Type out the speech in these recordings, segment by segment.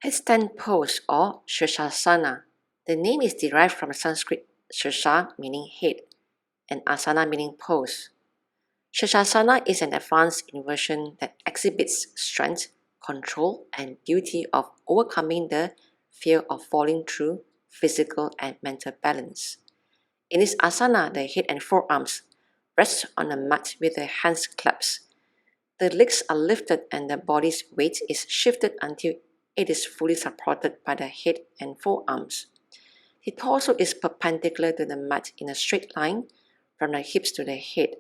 Headstand Pose or Sirsasana. The name is derived from Sanskrit Sirsa meaning head and Asana meaning pose. Sirsasana is an advanced inversion that exhibits strength, control, and beauty of overcoming the fear of falling through physical and mental balance. In this asana, the head and forearms rest on the mat with the hands clasped. The legs are lifted and the body's weight is shifted until it is fully supported by the head and forearms. The torso is perpendicular to the mat in a straight line from the hips to the head.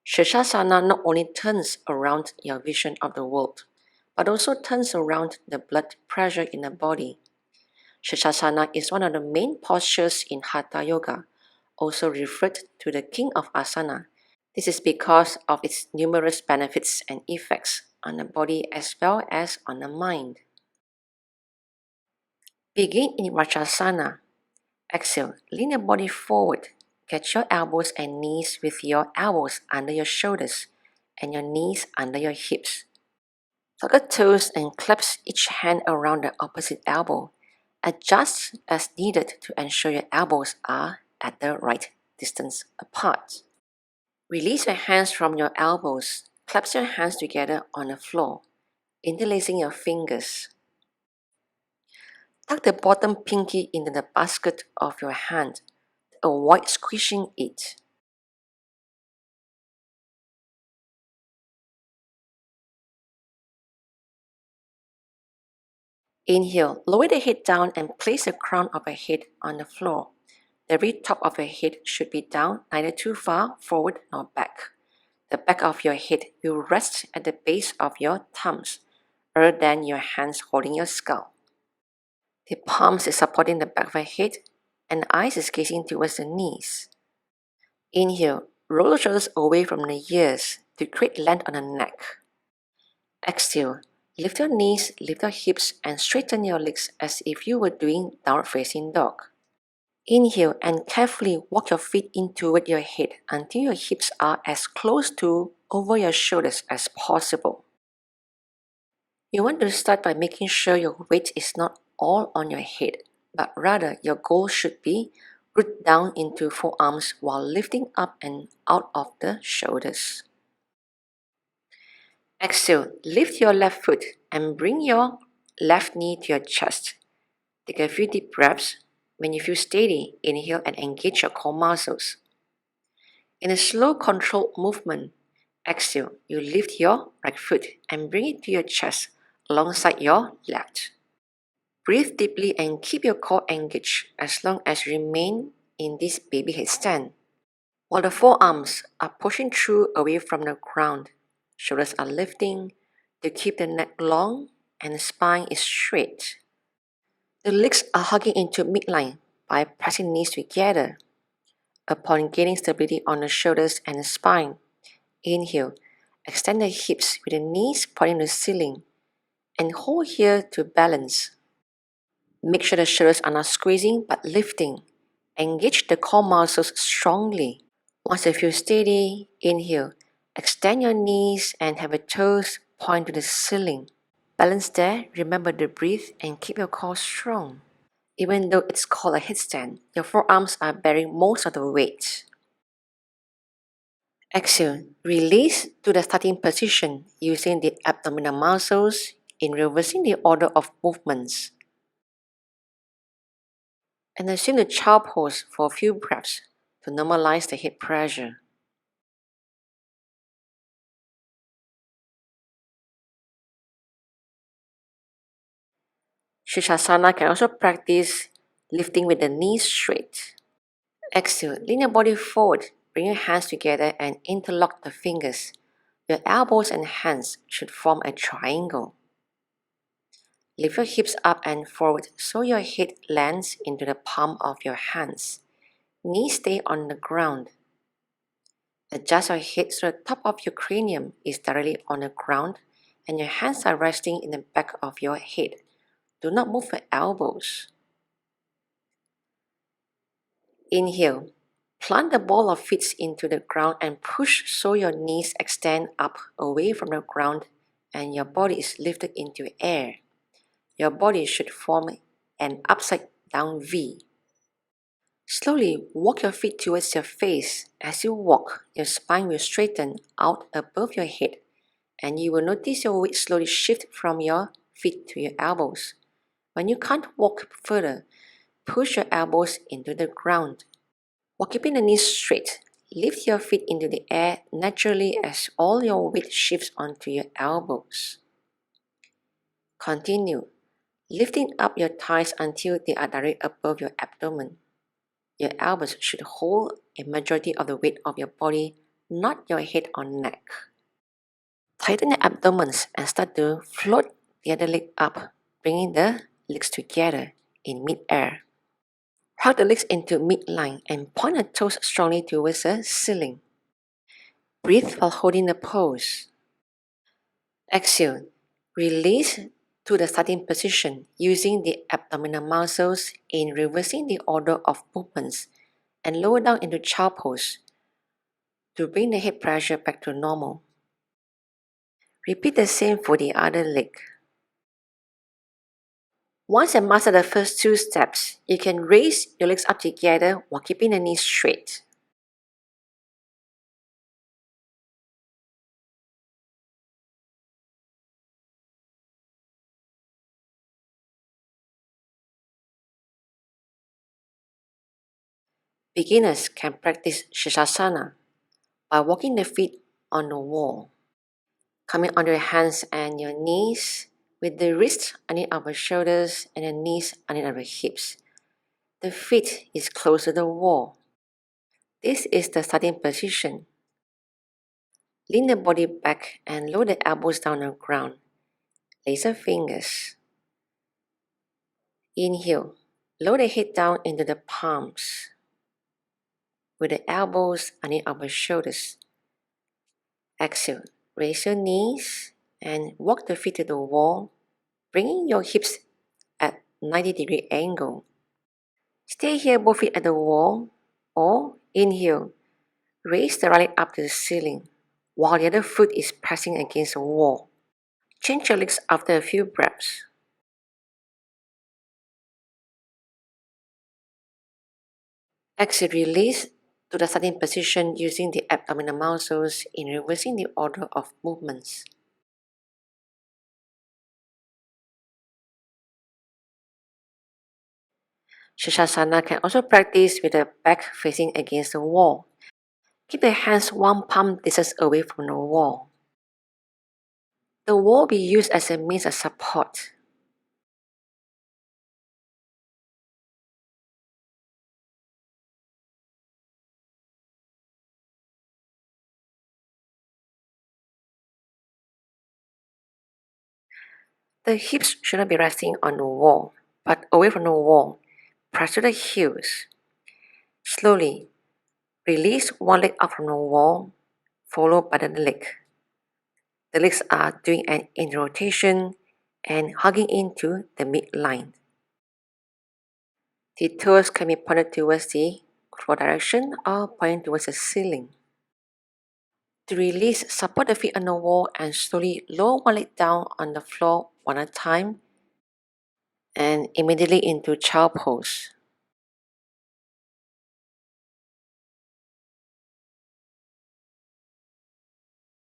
Sirsasana not only turns around your vision of the world, but also turns around the blood pressure in the body. Sirsasana is one of the main postures in Hatha Yoga, also referred to the king of asana. This is because of its numerous benefits and effects on the body as well as on the mind. Begin in Vrajasana. Exhale, lean your body forward. Get your elbows and knees with your elbows under your shoulders and your knees under your hips. Tuck your toes and clasp each hand around the opposite elbow. Adjust as needed to ensure your elbows are at the right distance apart. Release your hands from your elbows. Clasp your hands together on the floor, interlacing your fingers. Tuck the bottom pinky into the basket of your hand. Avoid squishing it. Inhale, lower the head down and place the crown of your head on the floor. The very top of your head should be down, neither too far forward nor back. The back of your head will rest at the base of your thumbs, rather than your hands holding your skull. The palms is supporting the back of your head, and the eyes is gazing towards the knees. Inhale, roll the shoulders away from the ears to create length on the neck. Exhale, lift your knees, lift your hips, and straighten your legs as if you were doing downward facing dog. Inhale and carefully walk your feet in toward your head until your hips are as close to over your shoulders as possible. You want to start by making sure your weight is not all on your head, but rather your goal should be root down into forearms while lifting up and out of the shoulders. Exhale, lift your left foot and bring your left knee to your chest. Take a few deep breaths. When you feel steady, inhale and engage your core muscles. In a slow, controlled movement, exhale, you lift your right foot and bring it to your chest alongside your left. Breathe deeply and keep your core engaged as long as you remain in this baby headstand. While the forearms are pushing through away from the ground, shoulders are lifting to keep the neck long and the spine is straight. The legs are hugging into midline by pressing knees together. Upon gaining stability on the shoulders and the spine, inhale, extend the hips with the knees pointing to the ceiling, and hold here to balance. Make sure the shoulders are not squeezing but lifting. Engage the core muscles strongly. Once you feel steady, inhale, extend your knees and have your toes point to the ceiling. Balance there, remember to breathe and keep your core strong. Even though it's called a headstand, your forearms are bearing most of the weight. Exhale, release to the starting position using the abdominal muscles in reversing the order of movements. And assume the child pose for a few breaths to normalize the head pressure. Sirsasana can also practice lifting with the knees straight. Exhale, lean your body forward, bring your hands together and interlock the fingers. Your elbows and hands should form a triangle. Lift your hips up and forward so your head lands into the palm of your hands. Knees stay on the ground. Adjust your head so the top of your cranium is directly on the ground and your hands are resting in the back of your head. Do not move your elbows. Inhale. Plant the ball of feet into the ground and push so your knees extend up away from the ground and your body is lifted into air. Your body should form an upside down V. Slowly walk your feet towards your face. As you walk, your spine will straighten out above your head, and you will notice your weight slowly shift from your feet to your elbows. When you can't walk further, push your elbows into the ground. While keeping the knees straight, lift your feet into the air naturally as all your weight shifts onto your elbows. Continue, lifting up your thighs until they are directly above your abdomen. Your elbows should hold a majority of the weight of your body, not your head or neck. Tighten the abdomen and start to float the other leg up, bringing the legs together in mid-air. Hug the legs into midline and point the toes strongly towards the ceiling. Breathe while holding the pose. Exhale. Release to the starting position using the abdominal muscles in reversing the order of movements and lower down into child pose to bring the head pressure back to normal. Repeat the same for the other leg. Once you master the first two steps, you can raise your legs up together while keeping the knees straight. Beginners can practice Sirsasana by walking the feet on the wall, coming onto your hands and your knees with the wrists underneath our shoulders and the knees underneath our hips. The feet is close to the wall. This is the starting position. Lean the body back and lower the elbows down on the ground. Laser fingers. Inhale. Lower the head down into the palms with the elbows underneath our shoulders. Exhale. Raise your knees and walk the feet to the wall, bringing your hips at 90-degree angle. Stay here, both feet at the wall, or inhale. Raise the right leg up to the ceiling while the other foot is pressing against the wall. Change your legs after a few breaths. Exhale, release to the starting position using the abdominal muscles in reversing the order of movements. Sirsasana can also practice with the back facing against the wall. Keep the hands one palm distance away from the wall. The wall will be used as a means of support. The hips should not be resting on the wall, but away from the wall. Press to the heels. Slowly, release one leg up from the wall, followed by the other leg. The legs are doing an in-rotation and hugging into the midline. The toes can be pointed towards the floor direction or pointing towards the ceiling. To release, support the feet on the wall and slowly lower one leg down on the floor one at a time and immediately into child pose.